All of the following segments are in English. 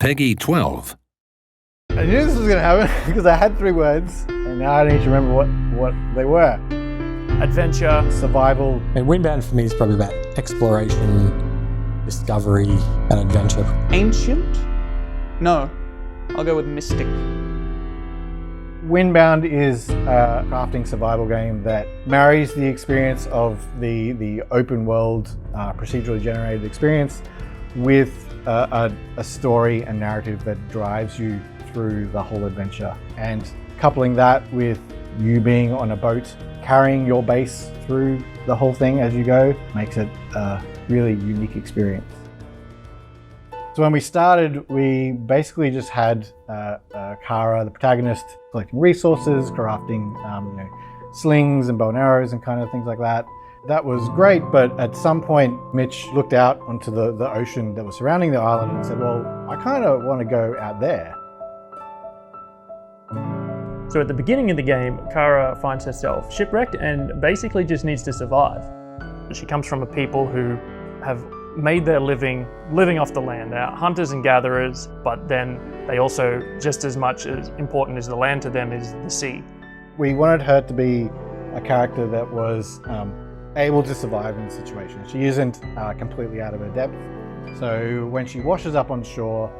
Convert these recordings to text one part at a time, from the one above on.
Peggy 12. I knew this was going to happen because I had 3 words and now I need to remember what they were. Adventure. Survival. And Windbound for me is probably about exploration, discovery, and adventure. Ancient? No, I'll go with mystic. Windbound is a crafting survival game that marries the experience of the open world, procedurally generated experience with a story and narrative that drives you through the whole adventure. And coupling that with you being on a boat, carrying your base through the whole thing as you go, makes it a really unique experience. So when we started, we basically just had Kara, the protagonist, collecting resources, crafting slings and bow and arrows and kind of things like that. That was great, but at some point, Mitch looked out onto the ocean that was surrounding the island and said, well, I kind of want to go out there. So at the beginning of the game, Kara finds herself shipwrecked and basically just needs to survive. She comes from a people who have made their living off the land. They're hunters and gatherers, but then they also, just as much as important as the land to them is the sea. We wanted her to be a character that was able to survive in the situation. She isn't completely out of her depth. So when she washes up on shore,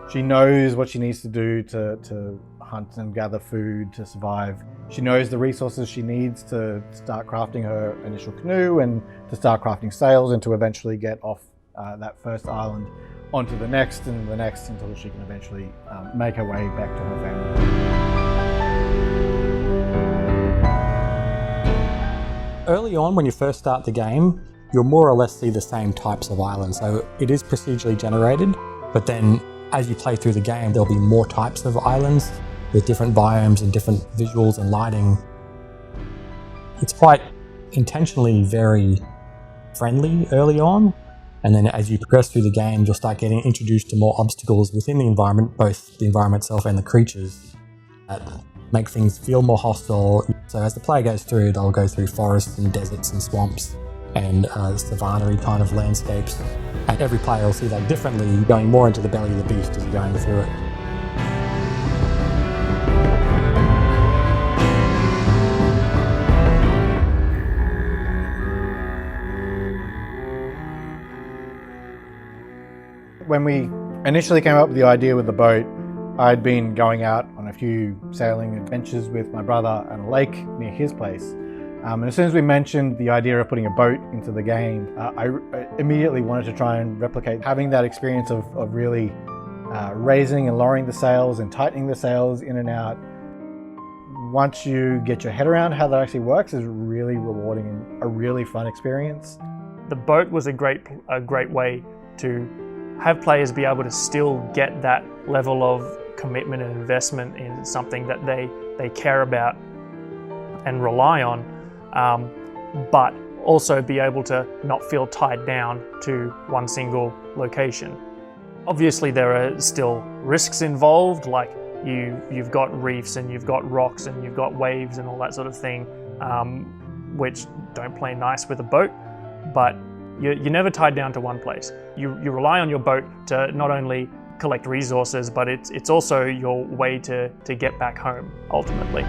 she knows what she needs to do to hunt and gather food to survive. She knows the resources she needs to start crafting her initial canoe and to start crafting sails and to eventually get off that first island onto the next and the next until she can eventually make her way back to her family. Early on, when you first start the game, you'll more or less see the same types of islands. So it is procedurally generated, but then as you play through the game, there'll be more types of islands with different biomes and different visuals and lighting. It's quite intentionally very friendly early on, and then as you progress through the game, you'll start getting introduced to more obstacles within the environment, both the environment itself and the creatures, that make things feel more hostile. So as the player goes through, they'll go through forests and deserts and swamps and savanna-y kind of landscapes. And every player will see that differently, going more into the belly of the beast as you're going through it. When we initially came up with the idea with the boat, I'd been going out on a few sailing adventures with my brother at a lake near his place. And as soon as we mentioned the idea of putting a boat into the game, I immediately wanted to try and replicate having that experience of really raising and lowering the sails and tightening the sails in and out. Once you get your head around how that actually works, is really rewarding and a really fun experience. The boat was a great way to have players be able to still get that level of commitment and investment in something that they care about and rely on, but also be able to not feel tied down to one single location. Obviously there are still risks involved, like you've got reefs and you've got rocks and you've got waves and all that sort of thing, which don't play nice with a boat, but you're never tied down to one place. You rely on your boat to not only collect resources, but it's also your way to get back home, ultimately.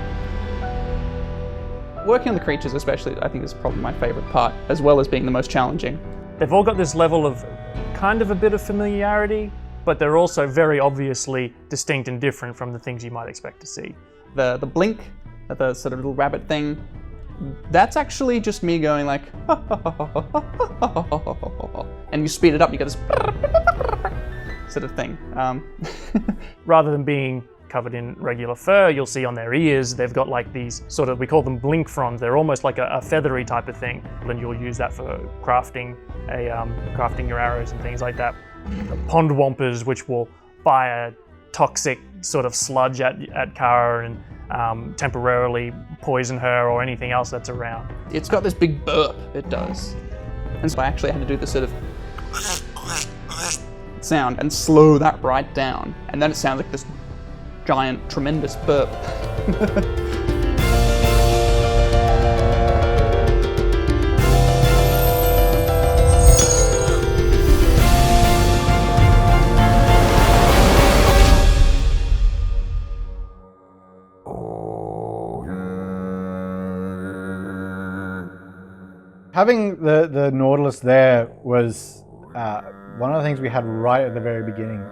Working on the creatures especially, I think is probably my favourite part, as well as being the most challenging. They've all got this level of kind of a bit of familiarity, but they're also very obviously distinct and different from the things you might expect to see. The blink, the sort of little rabbit thing, that's actually just me going like, and you speed it up, you get this sort of thing. Rather than being covered in regular fur, you'll see on their ears, they've got like these sort of, we call them blink fronds. They're almost like a feathery type of thing. And you'll use that for crafting your arrows and things like that. Pond wampers, which will fire toxic sort of sludge at Kara and temporarily poison her or anything else that's around. It's got this big burp, it does. And so I actually had to do this sort of sound and slow that right down. And then it sounds like this giant, tremendous burp. Having the Nautilus there was one of the things we had right at the very beginning.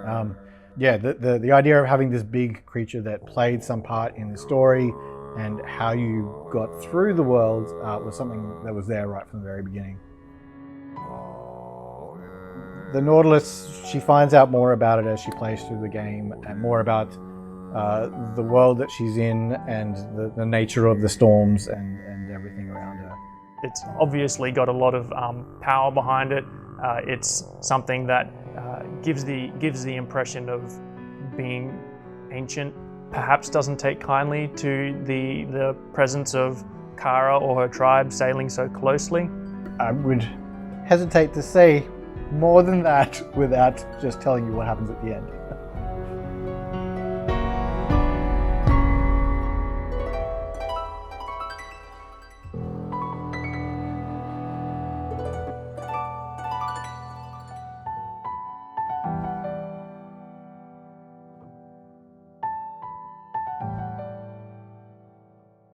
The idea of having this big creature that played some part in the story and how you got through the world was something that was there right from the very beginning. The Nautilus, she finds out more about it as she plays through the game, and more about the world that she's in and the nature of the storms and everything around her. It's obviously got a lot of power behind it. It's something that gives the impression of being ancient. Perhaps doesn't take kindly to the presence of Kara or her tribe sailing so closely. I would hesitate to say more than that without just telling you what happens at the end.